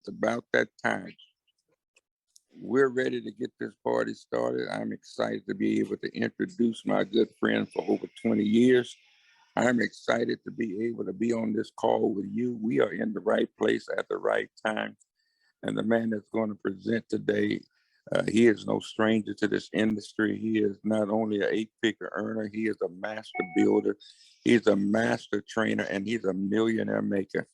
It's about that time. We're ready to get this party started. I'm excited to be able to introduce my good friend for over 20 years. I'm excited to be able to be on this call with you. We are in the right place at the right time. And the man that's going to present today, he is no stranger to this industry. He is not only an eight-figure earner, he is a master builder, he's a master trainer, and he's a millionaire maker.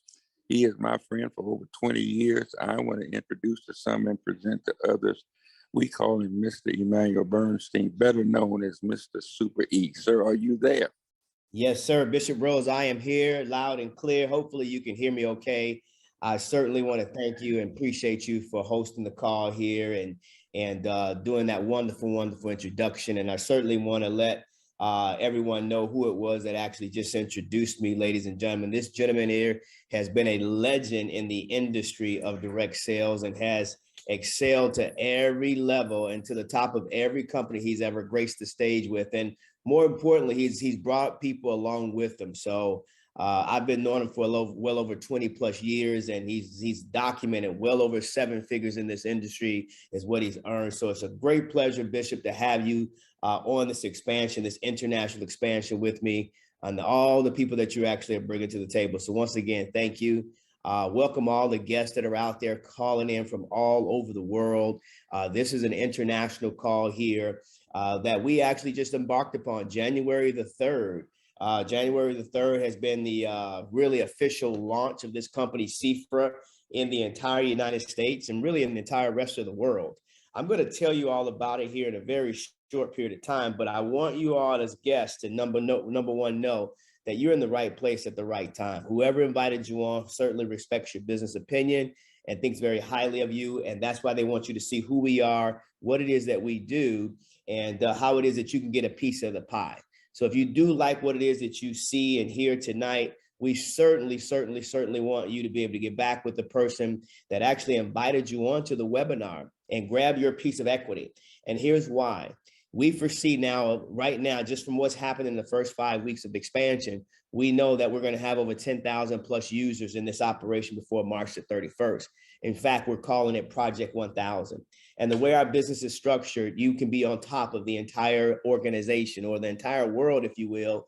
He is my friend for over 20 years. I want to introduce to some and present to others. We call him Mr. Emmanuel Bernstein, better known as Mr. Super E. Sir, are you there? Yes, sir. Bishop Rose, I am here loud and clear. Hopefully you can hear me okay. I certainly want to thank you and appreciate you for hosting the call here and doing that wonderful introduction. And I certainly want to let everyone know who it was that actually just introduced me, ladies and gentlemen. This gentleman here has been a legend in the industry of direct sales and has excelled to every level and to the top of every company he's ever graced the stage with. And more importantly, he's brought people along with him. So I've been knowing him for well over 20 plus years, and he's documented well over 7 figures in this industry is what he's earned. So it's a great pleasure, Bishop, to have you on this expansion, this international expansion with me, and all the people that you actually are bringing to the table. So once again, thank you. Welcome all the guests that are out there calling in from all over the world. This is an international call here that we actually just embarked upon January the 3rd. January the 3rd has been the really official launch of this company, Xifra, in the entire United States and really in the entire rest of the world. I'm going to tell you all about it here in a very short period of time, but I want you all as guests to number one know that you're in the right place at the right time. Whoever invited you on certainly respects your business opinion and thinks very highly of you. And that's why they want you to see who we are, what it is that we do, and how it is that you can get a piece of the pie. So if you do like what it is that you see and hear tonight, we certainly want you to be able to get back with the person that actually invited you onto the webinar and grab your piece of equity. And here's why. We foresee right now, just from what's happened in the first 5 weeks of expansion, we know that we're going to have over 10,000 plus users in this operation before March the 31st. In fact, we're calling it Project 1000. And the way our business is structured, you can be on top of the entire organization or the entire world, if you will,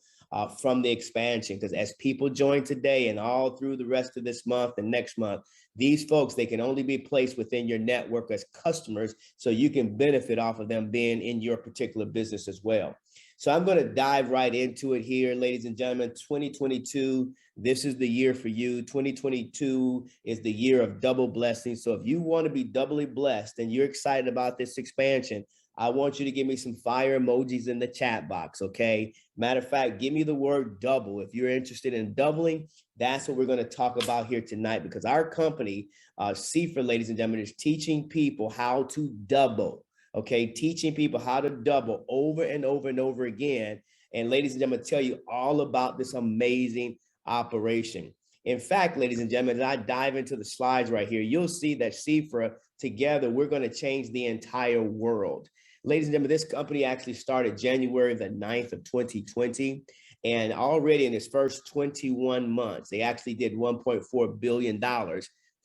from the expansion. Because as people join today and all through the rest of this month and next month, these folks, they can only be placed within your network as customers, so you can benefit off of them being in your particular business as well. So I'm going to dive right into it here, ladies and gentlemen. 2022, this is the year for you. 2022 is the year of double blessing. So if you want to be doubly blessed and you're excited about this expansion, I want you to give me some fire emojis in the chat box, okay? Matter of fact, give me the word double. If you're interested in doubling, that's what we're going to talk about here tonight, because our company, Xifra, ladies and gentlemen, is teaching people how to double, okay? Teaching people how to double over and over and over again. And ladies and gentlemen, tell you all about this amazing operation. In fact, ladies and gentlemen, as I dive into the slides right here, you'll see that Xifra, together, we're going to change the entire world. Ladies and gentlemen, this company actually started January the 9th of 2020. And already in its first 21 months, they actually did $1.4 billion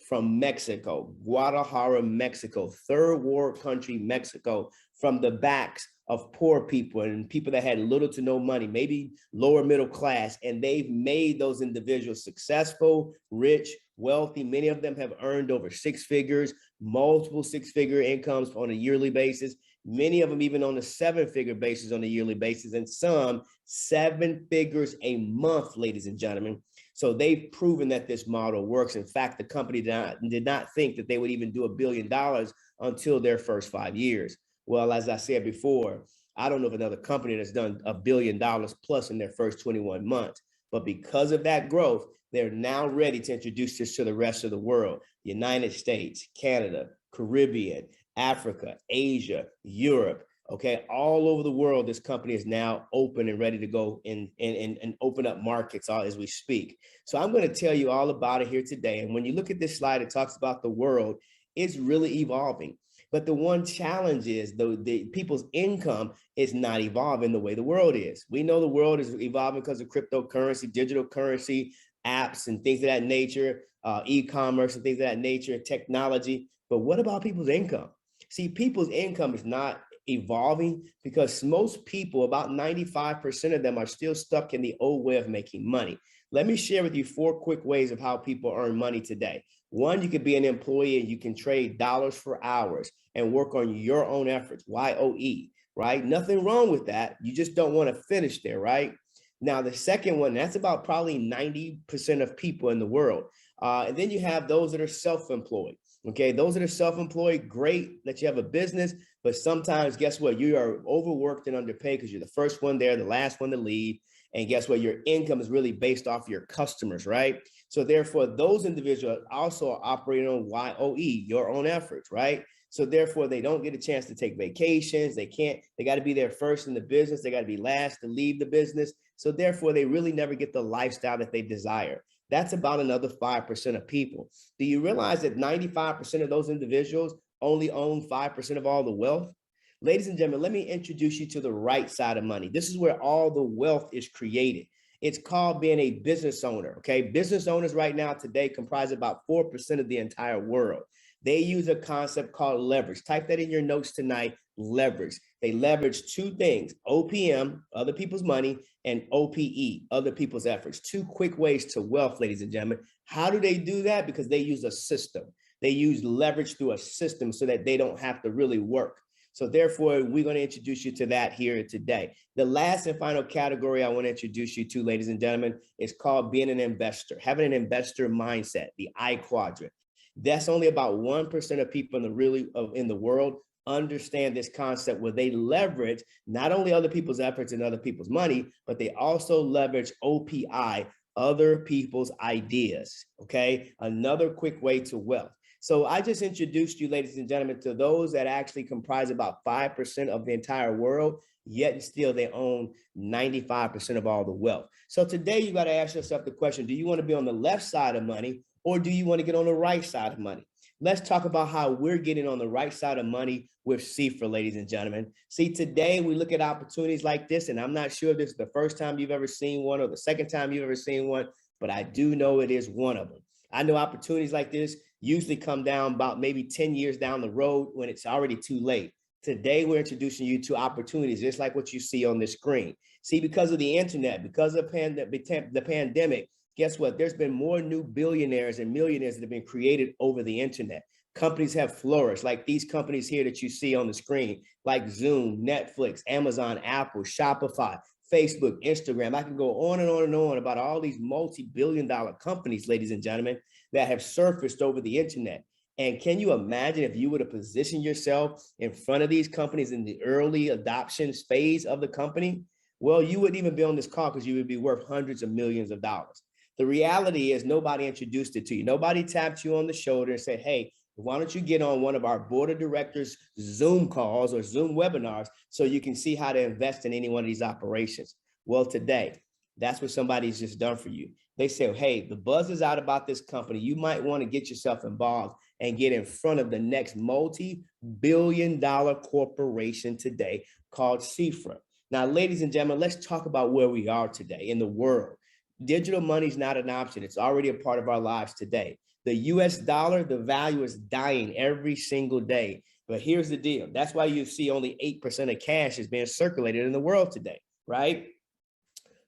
from Mexico, Guadalajara, Mexico, third world country, Mexico, from the backs of poor people and people that had little to no money, maybe lower middle class. And they've made those individuals successful, rich, wealthy. Many of them have earned over 6 figures, multiple 6-figure incomes on a yearly basis. Many of them even on a 7-figure basis on a yearly basis, and some 7 figures a month, ladies and gentlemen. So they've proven that this model works. In fact, the company did not think that they would even do $1 billion until their first 5 years. Well, as I said before, I don't know of another company that's done $1 billion plus in their first 21 months. But because of that growth, they're now ready to introduce this to the rest of the world: United States, Canada, Caribbean, Africa, Asia, Europe, okay, all over the world. This company is now open and ready to go and open up markets as we speak. So I'm going to tell you all about it here today. And when you look at this slide, it talks about the world. It's really evolving. But the one challenge is the people's income is not evolving the way the world is. We know the world is evolving because of cryptocurrency, digital currency, apps, and things of that nature. e-commerce and things of that nature, technology. But what about people's income? See, people's income is not evolving because most people, about 95% of them, are still stuck in the old way of making money. Let me share with you 4 quick ways of how people earn money today. One, you could be an employee and you can trade dollars for hours and work on your own efforts, YOE, right? Nothing wrong with that. You just don't want to finish there, right? Now, the second one, that's about probably 90% of people in the world. And then you have those that are self-employed. Okay, those that are self-employed, great that you have a business, but sometimes guess what? You are overworked and underpaid because you're the first one there, the last one to leave. And guess what? Your income is really based off your customers, right? So therefore, those individuals also are operating on YOE, your own efforts, right? So therefore, they don't get a chance to take vacations. They got to be there first in the business. They got to be last to leave the business. So therefore, they really never get the lifestyle that they desire. That's about another 5% of people. Do you realize that 95% of those individuals only own 5% of all the wealth? Ladies and gentlemen, let me introduce you to the right side of money. This is where all the wealth is created. It's called being a business owner, okay? Business owners right now today comprise about 4% of the entire world. They use a concept called leverage. Type that in your notes tonight, leverage. They leverage 2 things, OPM, other people's money, and OPE, other people's efforts. 2 quick ways to wealth, ladies and gentlemen. How do they do that? Because they use a system. They use leverage through a system so that they don't have to really work. So therefore, we're going to introduce you to that here today. The last and final category I want to introduce you to, ladies and gentlemen, is called being an investor, having an investor mindset, the I quadrant. That's only about 1% of people in the world understand this concept where they leverage not only other people's efforts and other people's money, but they also leverage OPI, other people's ideas, okay? Another quick way to wealth. So I just introduced you, ladies and gentlemen, to those that actually comprise about 5% of the entire world, yet still they own 95% of all the wealth. So today you got to ask yourself the question, do you want to be on the left side of money or do you want to get on the right side of money? Let's talk about how we're getting on the right side of money with Xifra, ladies and gentlemen. See, today we look at opportunities like this, and I'm not sure if this is the first time you've ever seen one or the second time you've ever seen one, but I do know it is one of them. I know opportunities like this usually come down about maybe 10 years down the road when it's already too late. Today, we're introducing you to opportunities just like what you see on the screen. See, because of the internet, because of the pandemic, guess what? There's been more new billionaires and millionaires that have been created over the internet. Companies have flourished, like these companies here that you see on the screen, like Zoom, Netflix, Amazon, Apple, Shopify, Facebook, Instagram. I can go on and on and on about all these multi-billion-dollar companies, ladies and gentlemen, that have surfaced over the internet. And can you imagine if you were to position yourself in front of these companies in the early adoption phase of the company? Well, you wouldn't even be on this call because you would be worth hundreds of millions of dollars. The reality is nobody introduced it to you. Nobody tapped you on the shoulder and said, hey, why don't you get on one of our board of directors Zoom calls or Zoom webinars so you can see how to invest in any one of these operations? Well, today, that's what somebody's just done for you. They say, hey, the buzz is out about this company. You might want to get yourself involved and get in front of the next multi-billion-dollar corporation today called Xifra. Now, ladies and gentlemen, let's talk about where we are today in the world. Digital money is not an option. It's already a part of our lives today. The US dollar, the value is dying every single day. But here's the deal. That's why you see only 8% of cash is being circulated in the world today, right?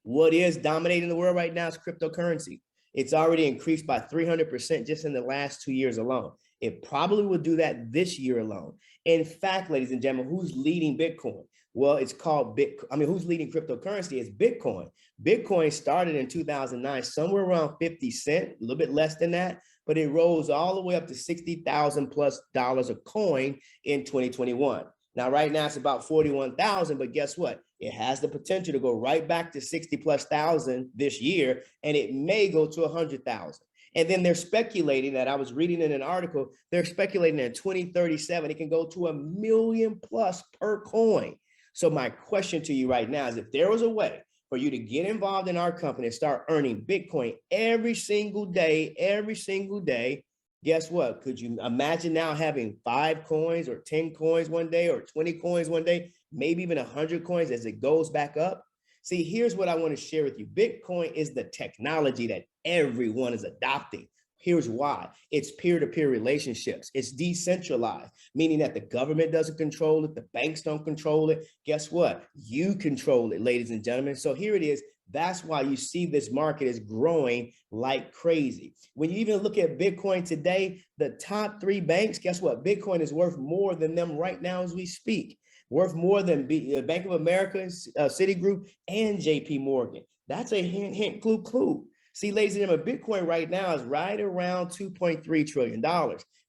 What is dominating the world right now is cryptocurrency. It's already increased by 300% just in the last 2 years alone. It probably will do that this year alone. In fact, ladies and gentlemen, who's leading Bitcoin? Well, it's called Bitcoin. Who's leading cryptocurrency? It's Bitcoin. Bitcoin started in 2009, somewhere around 50 cents, a little bit less than that, but it rose all the way up to $60,000 plus a coin in 2021. Now, right now it's about 41,000, but guess what? It has the potential to go right back to 60 plus thousand this year, and it may go to 100,000. And then they're speculating that, I was reading in an article, they're speculating that in 2037, it can go to 1 million plus per coin. So my question to you right now is, if there was a way for you to get involved in our company and start earning Bitcoin every single day, guess what? Could you imagine now having 5 coins or 10 coins one day or 20 coins one day, maybe even 100 coins as it goes back up? See, here's what I want to share with you. Bitcoin is the technology that everyone is adopting. Here's why. It's peer-to-peer relationships. It's decentralized, meaning that the government doesn't control it. The banks don't control it. Guess what? You control it, ladies and gentlemen. So here it is. That's why you see this market is growing like crazy. When you even look at Bitcoin today, the top 3 banks, guess what? Bitcoin is worth more than them right now as we speak. Worth more than Bank of America, Citigroup, and JP Morgan. That's a hint, hint, clue, clue. See, ladies and gentlemen, Bitcoin right now is right around $2.3 trillion.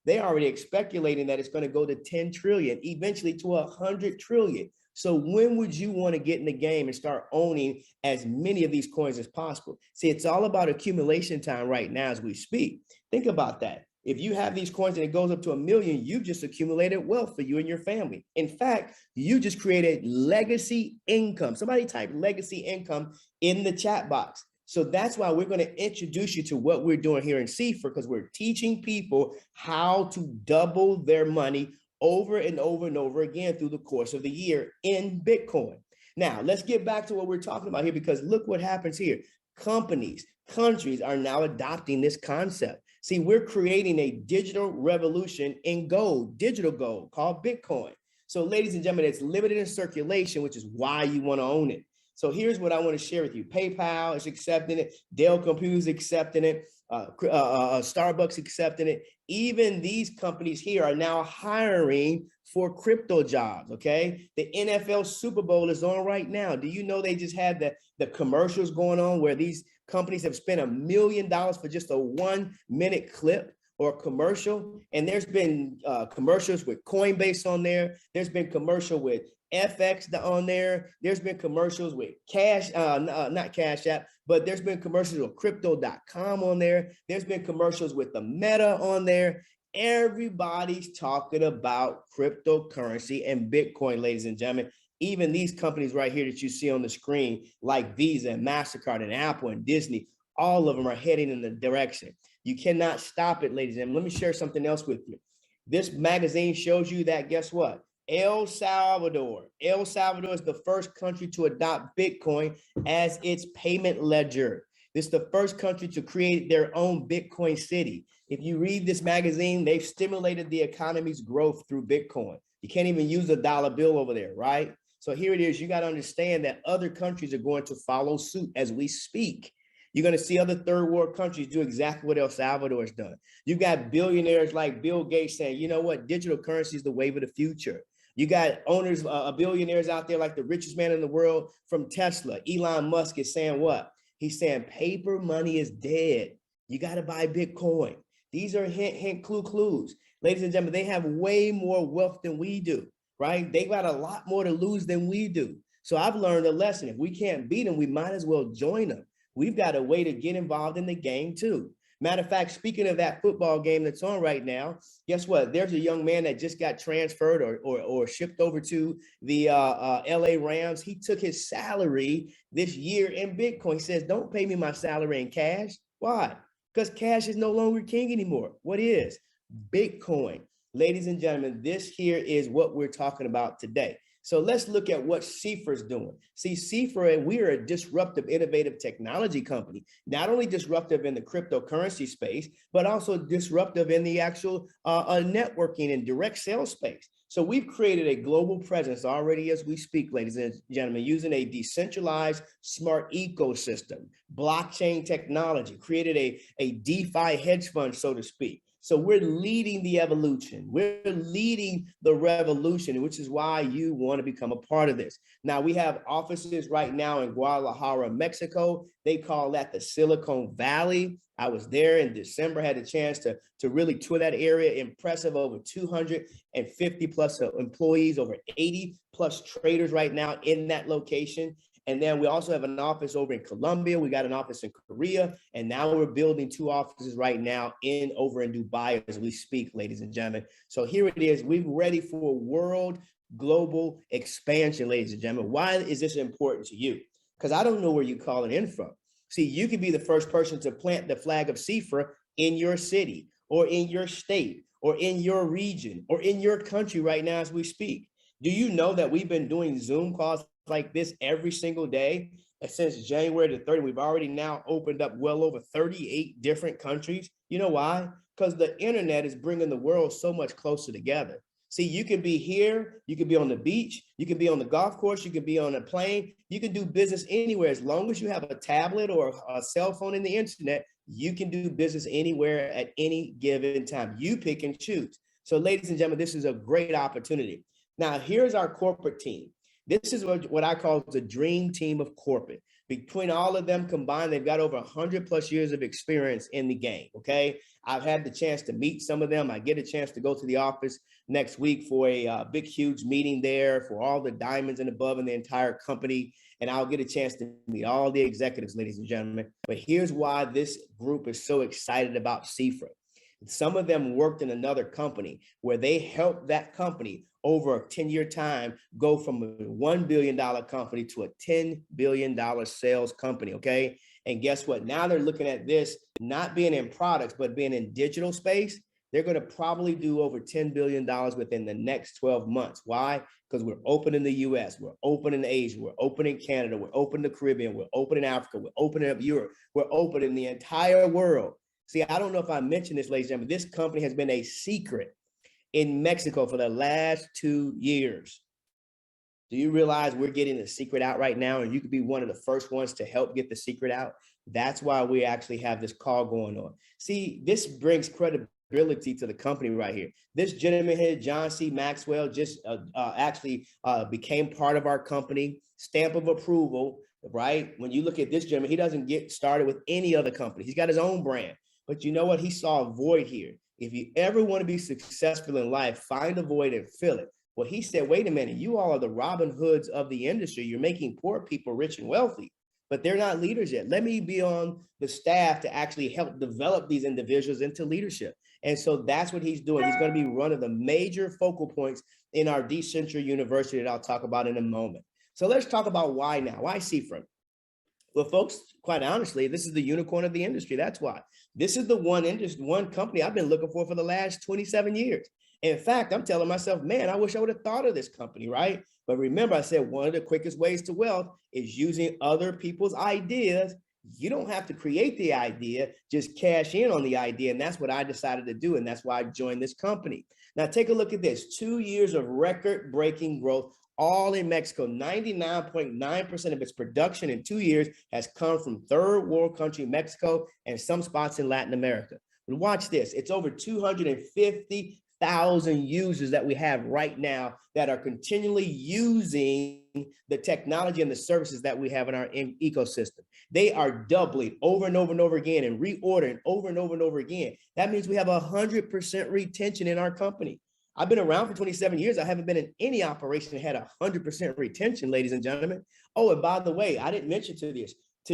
They already speculating that it's going to go to 10 trillion, eventually to 100 trillion. So when would you want to get in the game and start owning as many of these coins as possible? See, it's all about accumulation time right now as we speak. Think about that. If you have these coins and it goes up to 1 million, you've just accumulated wealth for you and your family. In fact, you just created legacy income. Somebody type legacy income in the chat box. So that's why we're going to introduce you to what we're doing here in Xifra, because we're teaching people how to double their money over and over and over again through the course of the year in Bitcoin. Now, let's get back to what we're talking about here, because look what happens here. Companies, countries are now adopting this concept. See, we're creating a digital revolution in gold, digital gold, called Bitcoin. So ladies and gentlemen, it's limited in circulation, which is why you want to own it. So here's what I want to share with you. PayPal is accepting it. Dell Computers accepting it. Starbucks accepting it. Even these companies here are now hiring for crypto jobs, okay? The NFL Super Bowl is on right now. Do you know they just had the commercials going on where these companies have spent $1 million for just a 1-minute clip or commercial? And there's been commercials with Coinbase on there. There's been commercial with FX on there. There's been commercials with Cash, not Cash App, but there's been commercials with crypto.com on there. There's been commercials with the Meta on there. Everybody's talking about cryptocurrency and Bitcoin, ladies and gentlemen. Even these companies right here that you see on the screen, like Visa and MasterCard and Apple and Disney, all of them are heading in the direction. You cannot stop it, ladies and gentlemen. Let me share something else with you. This magazine shows you that, guess what? El Salvador is the first country to adopt Bitcoin as its payment ledger. This is the first country to create their own Bitcoin city. If you read this magazine, they've stimulated the economy's growth through Bitcoin. You can't even use a dollar bill over there, right? So here it is. You got to understand that other countries are going to follow suit as we speak. You're going to see other third world countries do exactly what El Salvador has done. You've got billionaires like Bill Gates saying, you know what, digital currency is the wave of the future. You got owners, billionaires out there like the richest man in the world from Tesla. Elon Musk is saying what? He's saying paper money is dead. You got to buy Bitcoin. These are hint, hint, clue, clues. Ladies and gentlemen, they have way more wealth than we do, right? They got a lot more to lose than we do. So I've learned a lesson. If we can't beat them, we might as well join them. We've got a way to get involved in the game too. Matter of fact, speaking of that football game that's on right now, guess what? There's a young man that just got transferred or shipped over to the LA Rams. He took his salary this year in Bitcoin. He says, don't pay me my salary in cash. Why? Because cash is no longer king anymore. What is? Bitcoin. Ladies and gentlemen, this here is what we're talking about today. So let's look at what Xifra is doing. See, Xifra, we are a disruptive, innovative technology company, not only disruptive in the cryptocurrency space, but also disruptive in the actual networking and direct sales space. So we've created a global presence already as we speak, ladies and gentlemen, using a decentralized smart ecosystem, blockchain technology, created a DeFi hedge fund, so to speak. So we're leading the evolution. We're leading the revolution, which is why you want to become a part of this. Now, we have offices right now in Guadalajara, Mexico. They call that the Silicon Valley. I was there in December, had a chance to really tour that area. Impressive, over 250 plus employees, over 80 plus traders right now in that location. And then we also have an office over in Colombia. We got an office in Korea. And now we're building 2 offices right now over in Dubai as we speak, ladies and gentlemen. So here it is. We're ready for world global expansion, ladies and gentlemen. Why is this important to you? Because I don't know where you're calling in from. See, you could be the first person to plant the flag of Xifra in your city or in your state or in your region or in your country right now as we speak. Do you know that we've been doing Zoom calls like this every single day? And since January the 30th, we've already now opened up well over 38 different countries. You know why? Because the internet is bringing the world so much closer together. See, you can be here, you can be on the beach, you can be on the golf course, you can be on a plane, you can do business anywhere. As long as you have a tablet or a cell phone in the internet, you can do business anywhere at any given time. You pick and choose. So ladies and gentlemen, this is a great opportunity. Now, here's our corporate team. This is what I call the dream team of corporate. Between all of them combined, they've got over 100+ years of experience in the game, okay? I've had the chance to meet some of them. I get a chance to go to the office next week for a big, huge meeting there for all the diamonds and above in the entire company. And I'll get a chance to meet all the executives, ladies and gentlemen. But here's why this group is so excited about Xifra. Some of them worked in another company where they helped that company over a 10-year time go from a $1 billion company to a $10 billion sales company, okay? And guess what? Now they're looking at this not being in products, but being in digital space. They're going to probably do over $10 billion within the next 12 months. Why? Because we're open in the US, we're open in Asia, we're open in Canada, we're open in the Caribbean, we're open in Africa, we're opening up Europe, we're open in the entire world. See, I don't know if I mentioned this, ladies and gentlemen, this company has been a secret in Mexico for the last 2 years. Do you realize we're getting the secret out right now, and you could be one of the first ones to help get the secret out? That's why we actually have this call going on. See, this brings credibility to the company right here. This gentleman here, John C. Maxwell, just actually became part of our company, stamp of approval, right? When you look at this gentleman, he doesn't get started with any other company. He's got his own brand. But you know what? He saw a void here. If you ever want to be successful in life, find a void and fill it. Well, he said, wait a minute, you all are the Robin Hoods of the industry. You're making poor people rich and wealthy, but they're not leaders yet. Let me be on the staff to actually help develop these individuals into leadership. And so that's what he's doing. He's going to be one of the major focal points in our Decentral University that I'll talk about in a moment. So let's talk about why now. Why Xifra? Well, folks, quite honestly, this is the unicorn of the industry. That's why. This is the one company I've been looking for the last 27 years. In fact, I'm telling myself, man, I wish I would have thought of this company, right? But remember, I said one of the quickest ways to wealth is using other people's ideas. You don't have to create the idea, just cash in on the idea. And that's what I decided to do. And that's why I joined this company. Now, take a look at this. 2 years of record-breaking growth, all in Mexico. 99.9% of its production in 2 years has come from third world country, Mexico, and some spots in Latin America. But watch this. It's over 250,000 users that we have right now that are continually using the technology and the services that we have in our ecosystem. They are doubling over and over and over again and reordering over and over and over again. That means we have 100% retention in our company. I've been around for 27 years. I haven't been in any operation that had 100% retention, ladies and gentlemen. Oh, and by the way, I didn't mention to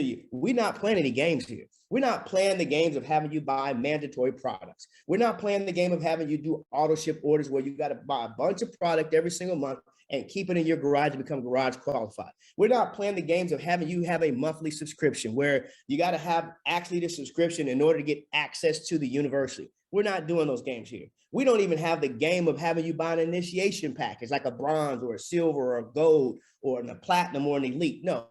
you, we're not playing any games here. We're not playing the games of having you buy mandatory products. We're not playing the game of having you do auto ship orders where you got to buy a bunch of product every single month and keep it in your garage to become garage qualified. We're not playing the games of having you have a monthly subscription where you got to have actually the subscription in order to get access to the university. We're not doing those games here. We don't even have the game of having you buy an initiation package like a bronze or a silver or a gold or a platinum or an elite. No,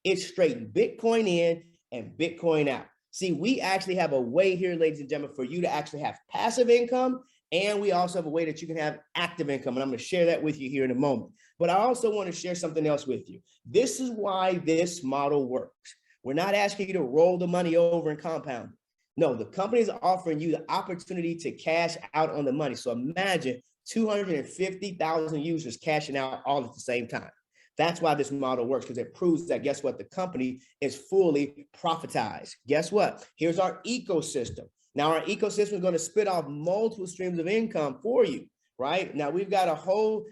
it's straight Bitcoin in and Bitcoin out. See, we actually have a way here, ladies and gentlemen, for you to actually have passive income. And we also have a way that you can have active income. And I'm going to share that with you here in a moment. But I also want to share something else with you. This is why this model works. We're not asking you to roll the money over and compound. No, the company is offering you the opportunity to cash out on the money. So imagine 250,000 users cashing out all at the same time. That's why this model works, because it proves that, guess what? The company is fully profitized. Guess what? Here's our ecosystem. Now, our ecosystem is going to spit off multiple streams of income for you, right? Now, we've got a whole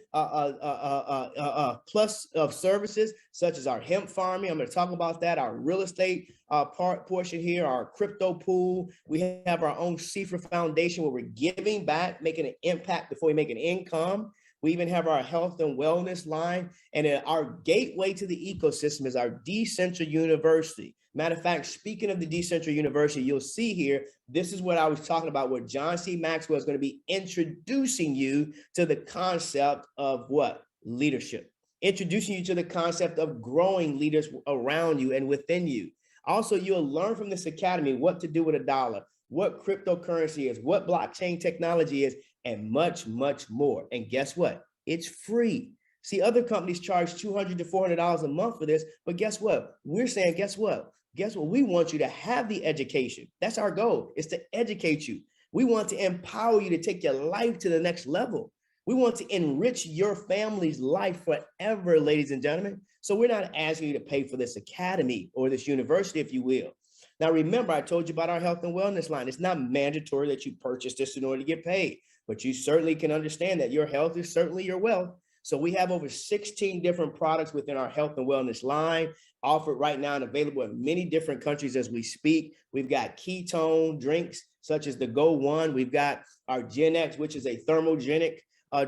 plus of services, such as our hemp farming. I'm going to talk about that, our real estate portion here, our crypto pool. We have our own Xifra Foundation where we're giving back, making an impact before we make an income. We even have our health and wellness line. And our gateway to the ecosystem is our Decentral University. Matter of fact, speaking of the Decentral University, you'll see here, this is what I was talking about, where John C. Maxwell is going to be introducing you to the concept of what? Leadership. introducing you to the concept of growing leaders around you and within you. Also, you'll learn from this academy what to do with a dollar, what cryptocurrency is, what blockchain technology is, and much, much more. And guess what? It's free. See, other companies charge $200 to $400 a month for this, but guess what? We're saying, guess what? Guess what? We want you to have the education. That's our goal, is to educate you. We want to empower you to take your life to the next level. We want to enrich your family's life forever, ladies and gentlemen. So we're not asking you to pay for this academy or this university, if you will. Now, remember, I told you about our health and wellness line. It's not mandatory that you purchase this in order to get paid, but you certainly can understand that your health is certainly your wealth. So we have over 16 different products within our health and wellness line, offered right now and available in many different countries as we speak. We've got ketone drinks, such as the Go One. We've got our Gen X, which is a thermogenic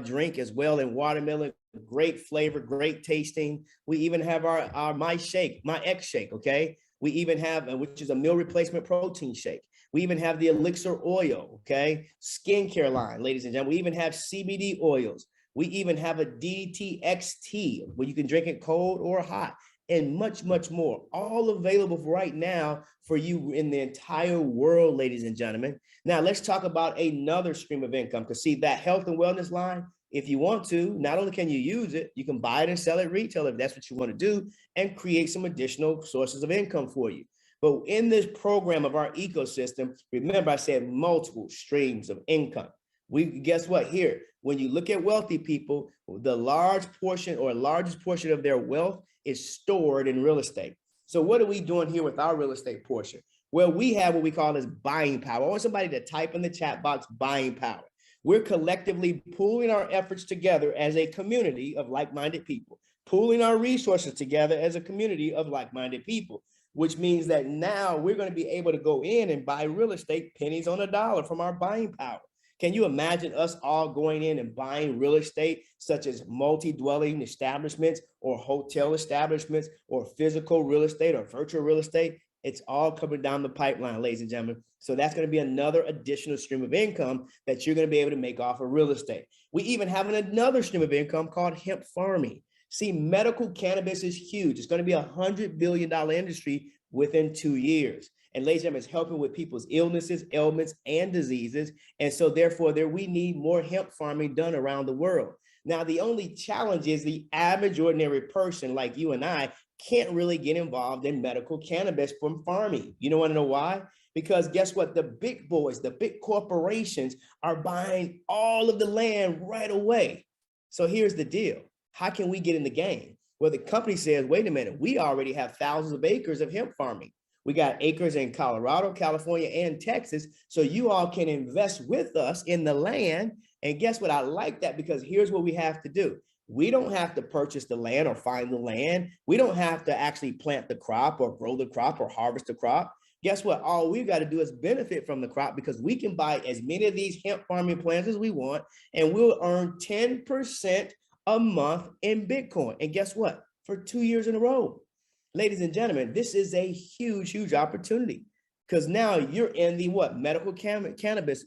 drink as well, in watermelon, great flavor, great tasting. We even have our My Shake, My X Shake, okay? We even have, which is a meal replacement protein shake. We even have the Elixir oil, okay? Skincare line, ladies and gentlemen. We even have CBD oils. We even have a DTXT, where you can drink it cold or hot, and much, much more. All available right now for you in the entire world, ladies and gentlemen. Now, let's talk about another stream of income, because see, that health and wellness line, if you want to, not only can you use it, you can buy it and sell it retail if that's what you want to do, and create some additional sources of income for you. But in this program of our ecosystem, remember I said multiple streams of income. Guess what? Here, when you look at wealthy people, the largest portion of their wealth is stored in real estate. So what are we doing here with our real estate portion? Well, we have what we call as buying power. I want somebody to type in the chat box, buying power. We're collectively pooling our efforts together as a community of like-minded people, pooling our resources together as a community of like-minded people, which means that now we're going to be able to go in and buy real estate pennies on a dollar from our buying power. Can you imagine us all going in and buying real estate, such as multi-dwelling establishments or hotel establishments or physical real estate or virtual real estate? It's all coming down the pipeline, ladies and gentlemen. So that's going to be another additional stream of income that you're going to be able to make off of real estate. We even have another stream of income called hemp farming. See, medical cannabis is huge. It's going to be a $100 billion industry within 2 years. And ladies and gentlemen, it's helping with people's illnesses, ailments, and diseases. And so therefore, we need more hemp farming done around the world. Now, the only challenge is the average ordinary person like you and I can't really get involved in medical cannabis from farming. You don't want to know why? Because guess what? The big boys, the big corporations are buying all of the land right away. So here's the deal. How can we get in the game? Well, the company says, wait a minute, we already have thousands of acres of hemp farming. We got acres in Colorado, California, and Texas. So you all can invest with us in the land. And guess what? I like that, because here's what we have to do. We don't have to purchase the land or find the land. We don't have to actually plant the crop or grow the crop or harvest the crop. Guess what? All we've got to do is benefit from the crop, because we can buy as many of these hemp farming plants as we want, and we'll earn 10% a month in Bitcoin. And guess what? For 2 years in a row. Ladies and gentlemen, this is a huge, huge opportunity, because now you're in the medical cannabis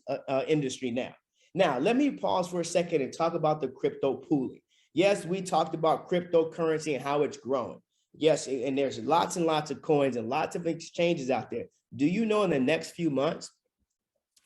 industry now. Now, let me pause for a second and talk about the crypto pooling. Yes, we talked about cryptocurrency and how it's growing. Yes, and there's lots and lots of coins and lots of exchanges out there. Do you know in the next few months,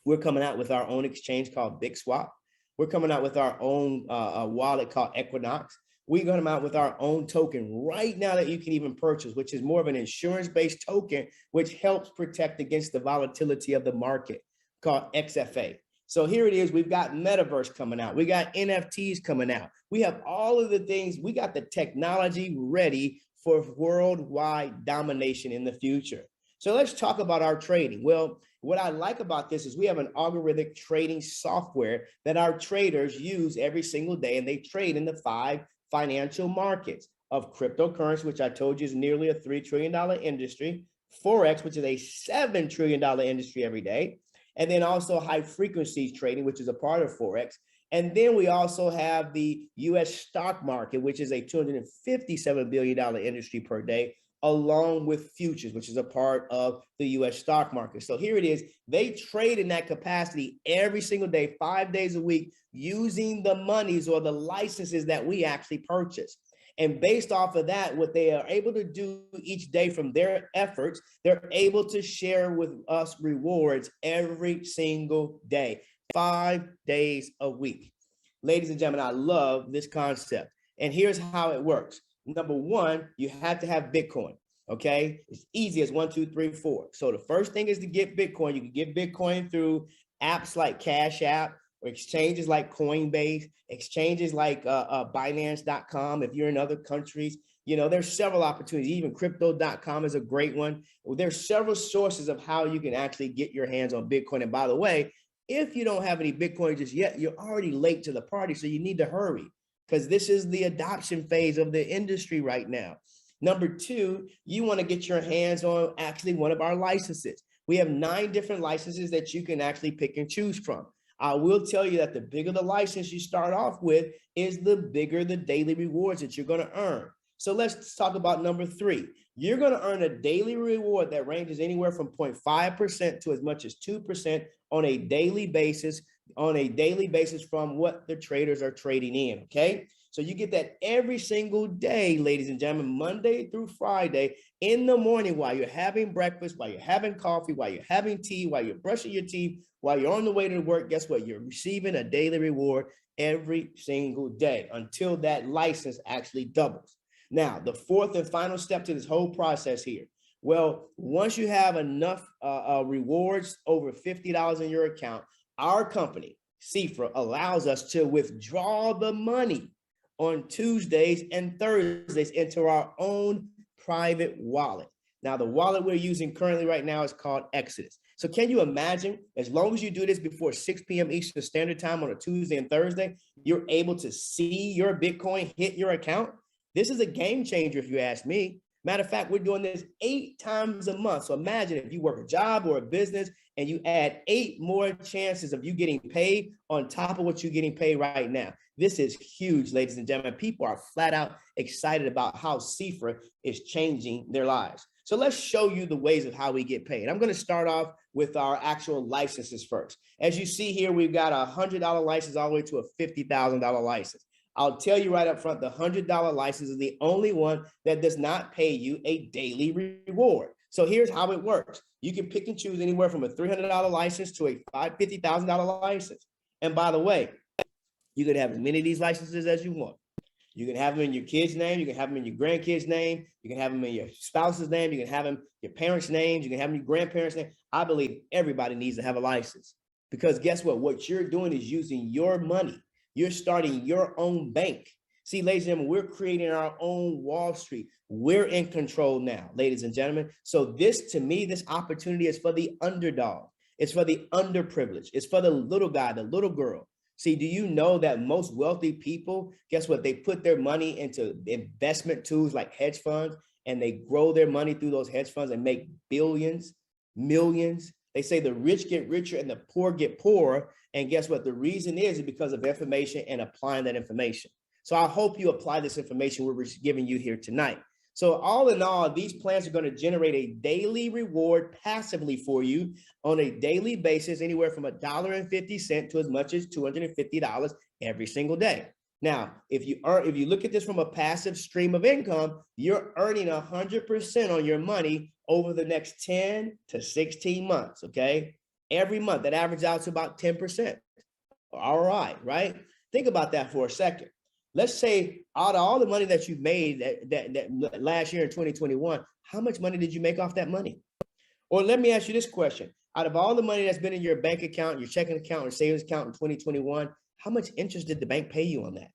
we're coming out with our own exchange called BigSwap. We're coming out with our own wallet called Equinox. We're going to come out with our own token right now that you can even purchase, which is more of an insurance-based token, which helps protect against the volatility of the market, called XFA. So here it is. We've got metaverse coming out. We got NFTs coming out. We have all of the things. We got the technology ready for worldwide domination in the future. So let's talk about our trading. Well, what I like about this is we have an algorithmic trading software that our traders use every single day, and they trade in the 5 financial markets of cryptocurrency, which I told you is nearly a $3 trillion industry, Forex, which is a $7 trillion industry every day, and then also high frequency trading, which is a part of Forex. And then we also have the US stock market, which is a $257 billion industry per day, along with futures, which is a part of the US stock market. So here it is. They trade in that capacity every single day, 5 days a week, using the monies or the licenses that we actually purchase. And based off of that, what they are able to do each day from their efforts, they're able to share with us rewards every single day, 5 days a week. Ladies and gentlemen, I love this concept. And here's how it works. Number one, you have to have Bitcoin. Okay, it's easy as 1, 2, 3, 4. So the first thing is to get Bitcoin. You can get Bitcoin through apps like Cash App, or exchanges like Coinbase, exchanges like Binance.com. If you're in other countries, there's several opportunities. Even crypto.com is a great one. Well, there's several sources of how you can actually get your hands on Bitcoin. And by the way, if you don't have any Bitcoin just yet, you're already late to the party. So you need to hurry, because this is the adoption phase of the industry right now. Number two, you want to get your hands on actually one of our licenses. We have 9 different licenses that you can actually pick and choose from. I will tell you that the bigger the license you start off with is the bigger the daily rewards that you're going to earn. So let's talk about number 3. You're going to earn a daily reward that ranges anywhere from 0.5% to as much as 2% on a daily basis from what the traders are trading in. Okay. So you get that every single day, ladies and gentlemen, Monday through Friday in the morning, while you're having breakfast, while you're having coffee, while you're having tea, while you're brushing your teeth, while you're on the way to work. Guess what? You're receiving a daily reward every single day until that license actually doubles. Now, the fourth and final step to this whole process here. Well, once you have enough rewards over $50 in your account, our company, Xifra, allows us to withdraw the money on Tuesdays and Thursdays into our own private wallet. Now, the wallet we're using currently right now is called Exodus. So can you imagine, as long as you do this before 6 p.m. Eastern Standard Time on a Tuesday and Thursday, you're able to see your Bitcoin hit your account? This is a game changer if you ask me. Matter of fact, we're doing this 8 times a month. So imagine if you work a job or a business and you add 8 more chances of you getting paid on top of what you're getting paid right now. This is huge, ladies and gentlemen. People are flat out excited about how Xifra is changing their lives. So let's show you the ways of how we get paid. I'm going to start off with our actual licenses first. As you see here, we've got a $100 license all the way to a $50,000 license. I'll tell you right up front, the $100 license is the only one that does not pay you a daily reward. So here's how it works. You can pick and choose anywhere from a $300 license to a $50,000 license. And by the way, you can have as many of these licenses as you want. You can have them in your kid's name. You can have them in your grandkid's name. You can have them in your spouse's name. You can have them in your parents' names. You can have them in your grandparents' name. I believe everybody needs to have a license, because guess what? What you're doing is using your money. You're starting your own bank. See, ladies and gentlemen, we're creating our own Wall Street. We're in control now, ladies and gentlemen. So this, to me, this opportunity is for the underdog. It's for the underprivileged. It's for the little guy, the little girl. See, do you know that most wealthy people, guess what? They put their money into investment tools like hedge funds, and they grow their money through those hedge funds and make billions, millions. They say the rich get richer and the poor get poorer. And guess what? The reason is because of information and applying that information. So I hope you apply this information we're giving you here tonight. So all in all, these plans are going to generate a daily reward passively for you on a daily basis, anywhere from $1.50 to as much as $250 every single day. Now, if you look at this from a passive stream of income, you're earning 100% on your money over the next 10 to 16 months, okay? Every month, that averages out to about 10% ROI, right? Think about that for a second. Let's say out of all the money that you've made that last year in 2021, how much money did you make off that money? Or let me ask you this question. Out of all the money that's been in your bank account, your checking account, or savings account in 2021, how much interest did the bank pay you on that?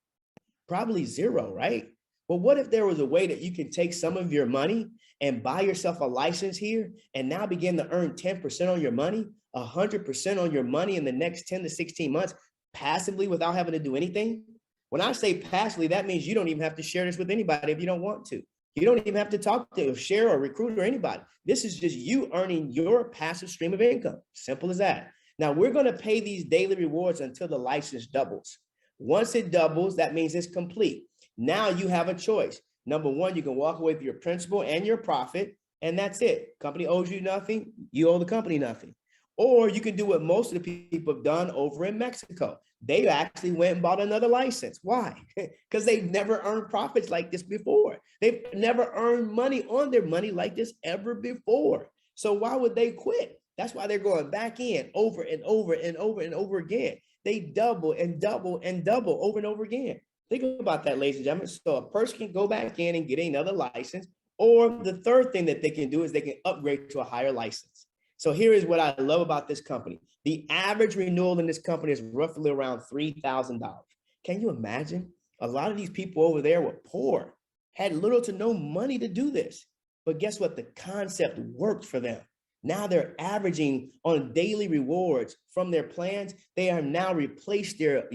Probably zero, right? Well, what if there was a way that you can take some of your money and buy yourself a license here and now begin to earn 10% on your money, 100% on your money in the next 10 to 16 months passively without having to do anything? When I say passively, that means you don't even have to share this with anybody if you don't want to. You don't even have to talk to, share, or recruit, or anybody. This is just you earning your passive stream of income. Simple as that. Now, we're going to pay these daily rewards until the license doubles. Once it doubles, that means it's complete. Now you have a choice. Number one, you can walk away with your principal and your profit, and that's it. Company owes you nothing. You owe the company nothing. Or you can do what most of the people have done over in Mexico. they actually went and bought another license. Why? Because they've never earned profits like this before. They've never earned money on their money like this ever before. So why would they quit? That's why they're going back in over and over and over and over again. They double and double and double over and over again. Think about that, ladies and gentlemen. So a person can go back in and get another license, or the third thing that they can do is they can upgrade to a higher license. So here is what I love about this company. The average renewal in this company is roughly around $3,000. Can you imagine? A lot of these people over there were poor, had little to no money to do this. But guess what? The concept worked for them. Now they're averaging on daily rewards from their plans. They have now replaced their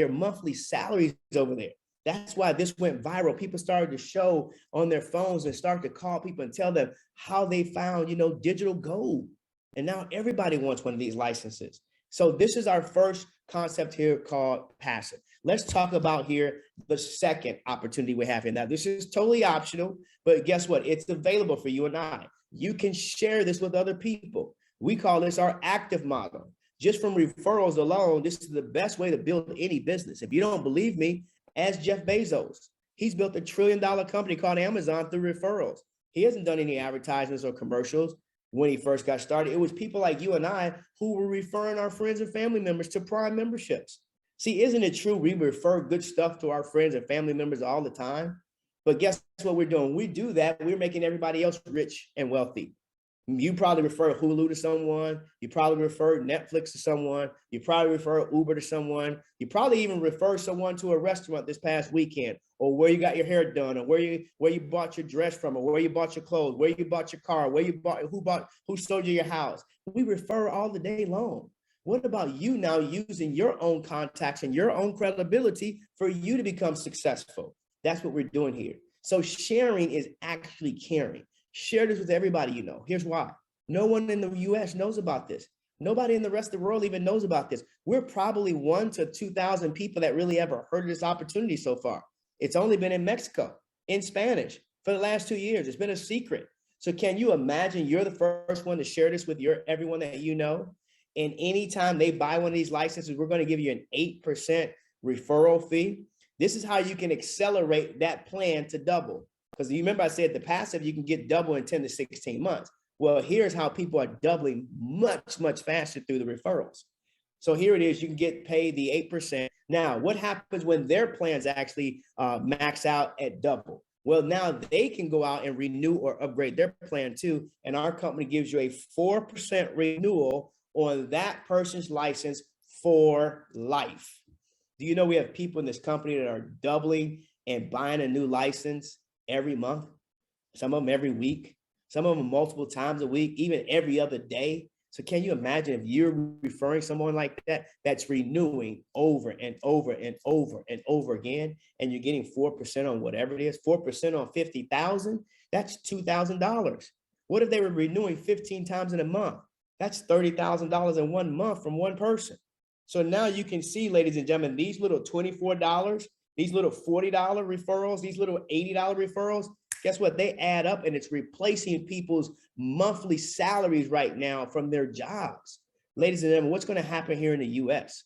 monthly salaries over there. That's why this went viral. People started to show on their phones and start to call people and tell them how they found, digital gold. And now everybody wants one of these licenses. So this is our first concept here called passive. Let's talk about here the second opportunity we have here. Now, this is totally optional, but guess what? It's available for you and I. You can share this with other people. We call this our active model. Just from referrals alone, this is the best way to build any business. If you don't believe me, ask Jeff Bezos. He's built $1 trillion company called Amazon through referrals. He hasn't done any advertisements or commercials when he first got started. It was people like you and I who were referring our friends and family members to Prime memberships. See, isn't it true? We refer good stuff to our friends and family members all the time. But guess what we're doing? We do that. We're making everybody else rich and wealthy. You probably refer Hulu to someone. You probably refer Netflix to someone. You probably refer Uber to someone. You probably even refer someone to a restaurant this past weekend, or where you got your hair done, or where you bought your dress from, or where you bought your clothes, where you bought your car, who sold you your house. We refer all the day long. What about you now using your own contacts and your own credibility for you to become successful? That's what we're doing here. So sharing is actually caring. Share this with everybody you know. Here's why. No one in the US knows about this. Nobody in the rest of the world even knows about this. We're probably 1,000 to 2,000 people that really ever heard of this opportunity so far. It's only been in Mexico, in Spanish, for the last 2 years. It's been a secret. So can you imagine you're the first one to share this with everyone that you know? And anytime they buy one of these licenses, we're going to give you an 8% referral fee. This is how you can accelerate that plan to double. Because you remember I said the passive, you can get double in 10 to 16 months. Well, here's how people are doubling much, much faster through the referrals. So here it is, you can get paid the 8%. Now, what happens when their plans actually max out at double? Well, now they can go out and renew or upgrade their plan too. And our company gives you a 4% renewal on that person's license for life. Do you know we have people in this company that are doubling and buying a new license every month? Some of them every week, some of them multiple times a week, even every other day. So can you imagine if you're referring someone like that, that's renewing over and over and over and over again, and you're getting 4% on whatever it is, 4% on 50,000, that's $2,000. What if they were renewing 15 times in a month? That's $30,000 in 1 month from one person. So now you can see, ladies and gentlemen, these little $24, these little $40 referrals, these little $80 referrals, guess what? They add up, and it's replacing people's monthly salaries right now from their jobs. Ladies and gentlemen, what's going to happen here in the US?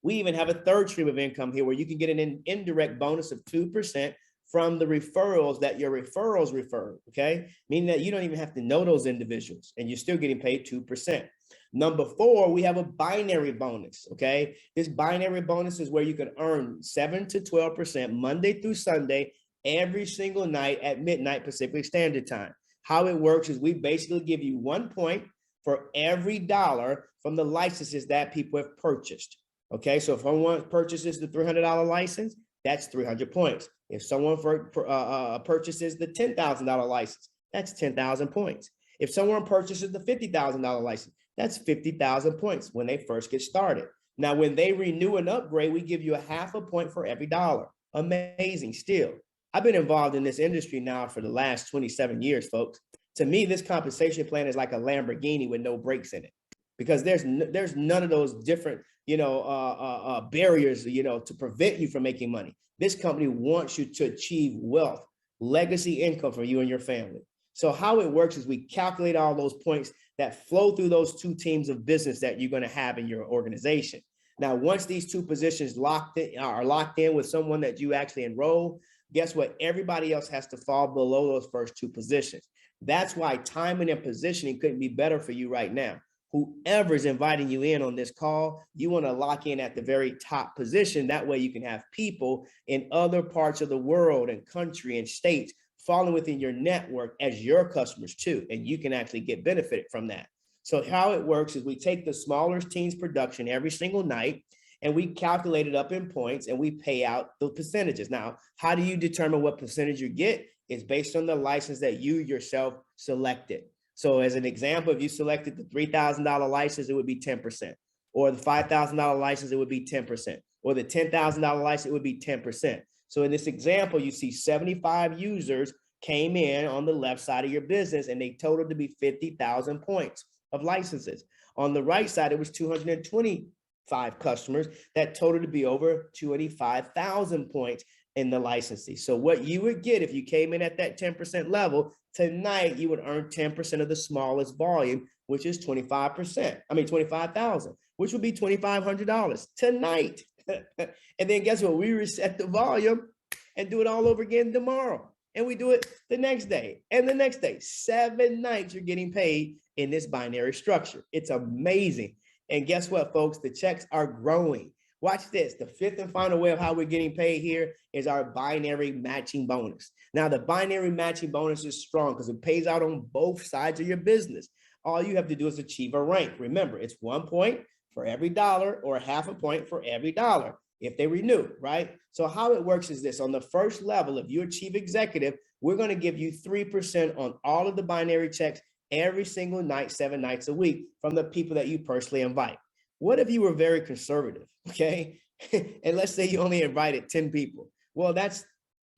We even have a third stream of income here where you can get an indirect bonus of 2% from the referrals that your referrals refer, okay? Meaning that you don't even have to know those individuals, and you're still getting paid 2%. Number 4, we have a binary bonus, okay? This binary bonus is where you can earn 7 to 12% Monday through Sunday, every single night at midnight Pacific Standard Time. How it works is we basically give you 1 point for every dollar from the licenses that people have purchased, okay? So if someone purchases the $300 license, that's 300 points. If someone purchases the $10,000 license, that's 10,000 points. If someone purchases the $50,000 license, that's 50,000 points when they first get started. Now, when they renew and upgrade, we give you a half a point for every dollar. Amazing still. I've been involved in this industry now for the last 27 years, folks. To me, this compensation plan is like a Lamborghini with no brakes in it, because there's none of those different, barriers, to prevent you from making money. This company wants you to achieve wealth, legacy income for you and your family. So how it works is we calculate all those points that flow through those 2 teams of business that you're going to have in your organization. Now, once these two positions are locked in with someone that you actually enroll, guess what? Everybody else has to fall below those first two positions. That's why timing and positioning couldn't be better for you right now. Whoever's inviting you in on this call, you want to lock in at the very top position. That way you can have people in other parts of the world and country and states falling within your network as your customers too. And you can actually get benefited from that. So how it works is we take the smaller team's production every single night and we calculate it up in points and we pay out the percentages. Now, how do you determine what percentage you get? It's based on the license that you yourself selected. So as an example, if you selected the $3,000 license, it would be 10%, or the $5,000 license, it would be 10%, or the $10,000 license, it would be 10%. So in this example, you see 75 users came in on the left side of your business and they totaled to be 50,000 points of licenses. On the right side, it was 225 customers that totaled to be over 25,000 points in the licensee. So what you would get if you came in at that 10% level, tonight you would earn 10% of the smallest volume, which is 25,000, which would be $2,500 tonight. And then guess what? We reset the volume and do it all over again tomorrow. And we do it the next day and the next day. 7 nights you're getting paid in this binary structure. It's amazing. And guess what, folks? The checks are growing. Watch this. The fifth and final way of how we're getting paid here is our binary matching bonus. Now, the binary matching bonus is strong because it pays out on both sides of your business. All you have to do is achieve a rank. Remember, it's 1 point for every dollar or half a point for every dollar if they renew, right? So how it works is this. On the first level, if you achieve executive, we're going to give you 3% on all of the binary checks every single night, 7 nights a week from the people that you personally invite. What if you were very conservative, okay? And let's say you only invited 10 people. Well, that's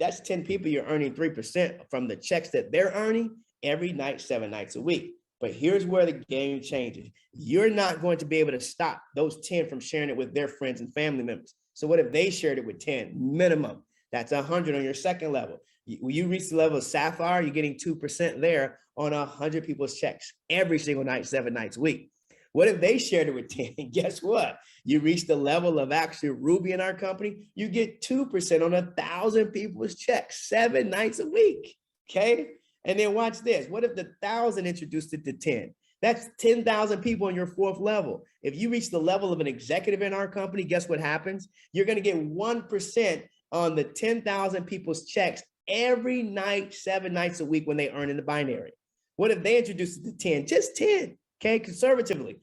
10 people you're earning 3% from the checks that they're earning every night, 7 nights a week. But here's where the game changes. You're not going to be able to stop those 10 from sharing it with their friends and family members. So what if they shared it with 10 minimum? That's 100 on your second level. When you reach the level of Sapphire, you're getting 2% there on 100 people's checks every single night, 7 nights a week. What if they shared it with 10? Guess what? You reach the level of actually Ruby in our company, you get 2% on 1,000 people's checks 7 nights a week, okay? And then watch this. What if the 1,000 introduced it to 10? That's 10,000 people on your fourth level. If you reach the level of an executive in our company, guess what happens? You're going to get 1% on the 10,000 people's checks every night, 7 nights a week when they earn in the binary. What if they introduce it to 10? Just 10, okay, conservatively.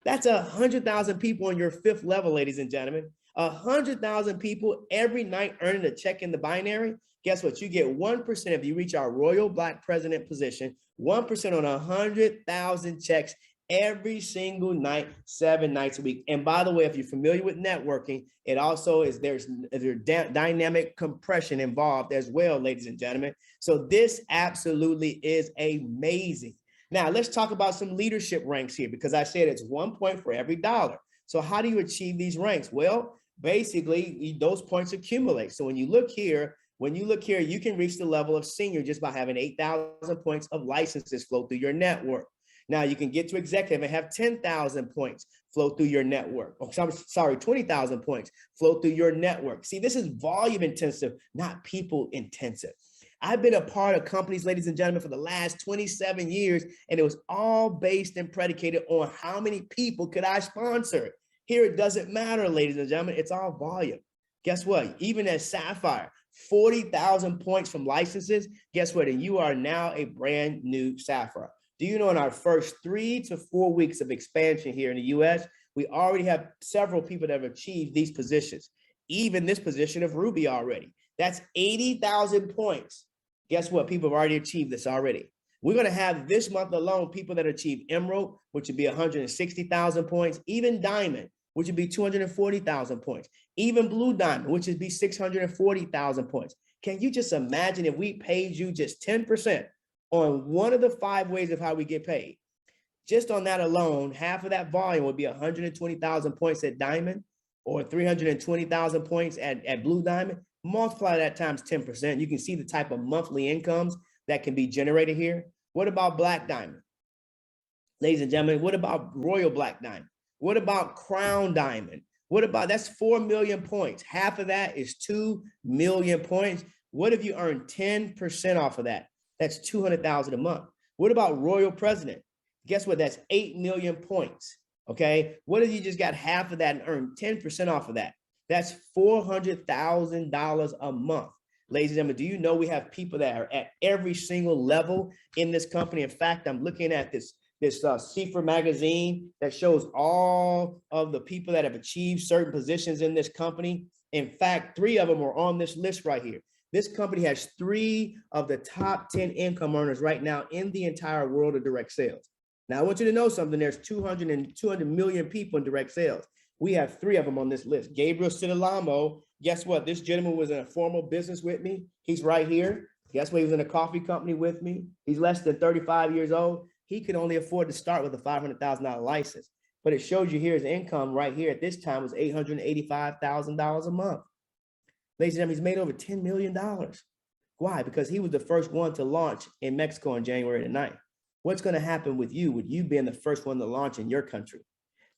That's 100,000 people on your fifth level, ladies and gentlemen. 100,000 people every night earning a check in the binary. Guess what? You get 1% if you reach our Royal Black President position, 1% on 100,000 checks every single night, 7 nights a week. And by the way, if you're familiar with networking, it also is there's dynamic compression involved as well, ladies and gentlemen. So this absolutely is amazing. Now, let's talk about some leadership ranks here because I said it's 1 point for every dollar. So how do you achieve these ranks? Well, basically, those points accumulate. So when you look here, you can reach the level of senior just by having 8,000 points of licenses flow through your network. Now you can get to executive and have 10,000 points flow through your network. Oh, sorry, 20,000 points flow through your network. See, this is volume intensive, not people intensive. I've been a part of companies, ladies and gentlemen, for the last 27 years, and it was all based and predicated on how many people could I sponsor. Here, it doesn't matter, ladies and gentlemen, it's all volume. Guess what? Even at Sapphire, 40,000 points from licenses, guess what? And you are now a brand new Sapphire. Do you know in our first 3 to 4 weeks of expansion here in the US, we already have several people that have achieved these positions, even this position of Ruby already. That's 80,000 points. Guess what? People have already achieved this already. We're going to have this month alone people that achieve Emerald, which would be 160,000 points, even Diamond, which would be 240,000 points, even Blue Diamond, which would be 640,000 points. Can you just imagine if we paid you just 10% on one of the 5 ways of how we get paid? Just on that alone, half of that volume would be 120,000 points at Diamond or 320,000 points at Blue Diamond. Multiply that times 10%. You can see the type of monthly incomes that can be generated here. What about Black Diamond? Ladies and gentlemen, what about Royal Black Diamond? What about Crown Diamond? What about, that's 4 million points. Half of that is 2 million points. What if you earn 10% off of that? That's 200,000 a month. What about Royal President? Guess what? That's 8 million points. Okay. What if you just got half of that and earned 10% off of that? That's $400,000 a month. Ladies and gentlemen, do you know we have people that are at every single level in this company? In fact, I'm looking at this Xifra magazine that shows all of the people that have achieved certain positions in this company. In fact, 3 of them are on this list right here. This company has 3 of the top 10 income earners right now in the entire world of direct sales. Now, I want you to know something. There's 200 million people in direct sales. We have 3 of them on this list. Gabriel Cinelamo, guess what? This gentleman was in a formal business with me. He's right here. Guess what? He was in a coffee company with me. He's less than 35 years old. He could only afford to start with a $500,000 license. But it shows you here his income right here at this time was $885,000 a month. Ladies and gentlemen, he's made over $10 million. Why? Because he was the first one to launch in Mexico on January the 9th. What's going to happen with you being the first one to launch in your country?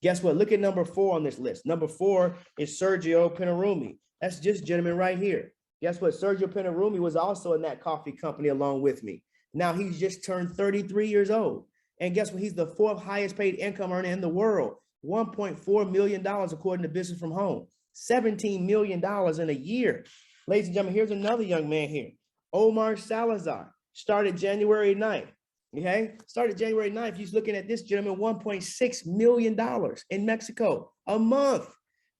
Guess what? Look at number 4 on this list. Number 4 is Sergio Pinarumi. That's just gentleman right here. Guess what? Sergio Pinarumi was also in that coffee company along with me. Now he's just turned 33 years old. And guess what? He's the 4th highest paid income earner in the world. $1.4 million according to Business from Home. $17 million in a year. Ladies and gentlemen, here's another young man here. Omar Salazar started January 9th. Okay, started January 9th. He's looking at this gentleman, $1.6 million in Mexico a month,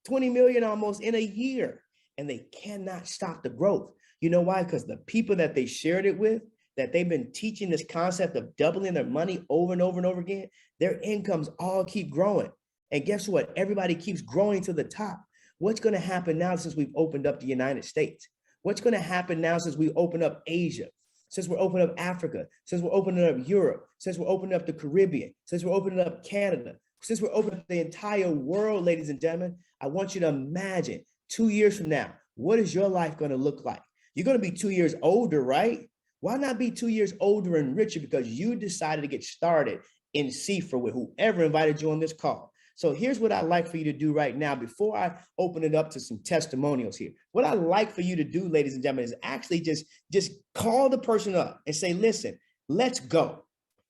20 million almost in a year. And they cannot stop the growth. You know why? Because the people that they shared it with, that they've been teaching this concept of doubling their money over and over and over again, their incomes all keep growing. And guess what? Everybody keeps growing to the top. What's going to happen now since we've opened up the United States? What's going to happen now since we opened up Asia? Since we're opening up Africa, since we're opening up Europe, since we're opening up the Caribbean, since we're opening up Canada, since we're opening up the entire world, ladies and gentlemen, I want you to imagine 2 years from now, what is your life going to look like? You're going to be 2 years older, right? Why not be 2 years older and richer? Because you decided to get started in Xifra with whoever invited you on this call. So here's what I'd like for you to do right now before I open it up to some testimonials here. What I'd like for you to do, ladies and gentlemen, is actually just call the person up and say, listen, let's go.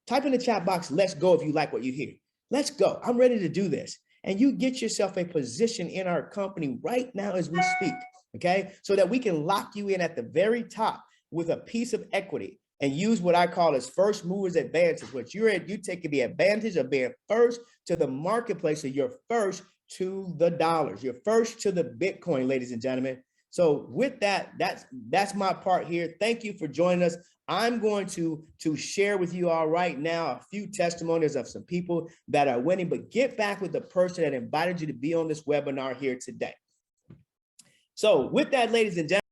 Type in the chat box, let's go if you like what you hear. Let's go. I'm ready to do this. And you get yourself a position in our company right now as we speak, okay? So that we can lock you in at the very top with a piece of equity and use what I call as first movers advantage, which you take the advantage of being first to the marketplace. So you're first to the dollars, you're first to the Bitcoin, ladies and gentlemen. So with that, that's my part here. Thank you for joining us. I'm going to share with you all right now a few testimonials of some people that are winning, but get back with the person that invited you to be on this webinar here today. So with that, ladies and gentlemen,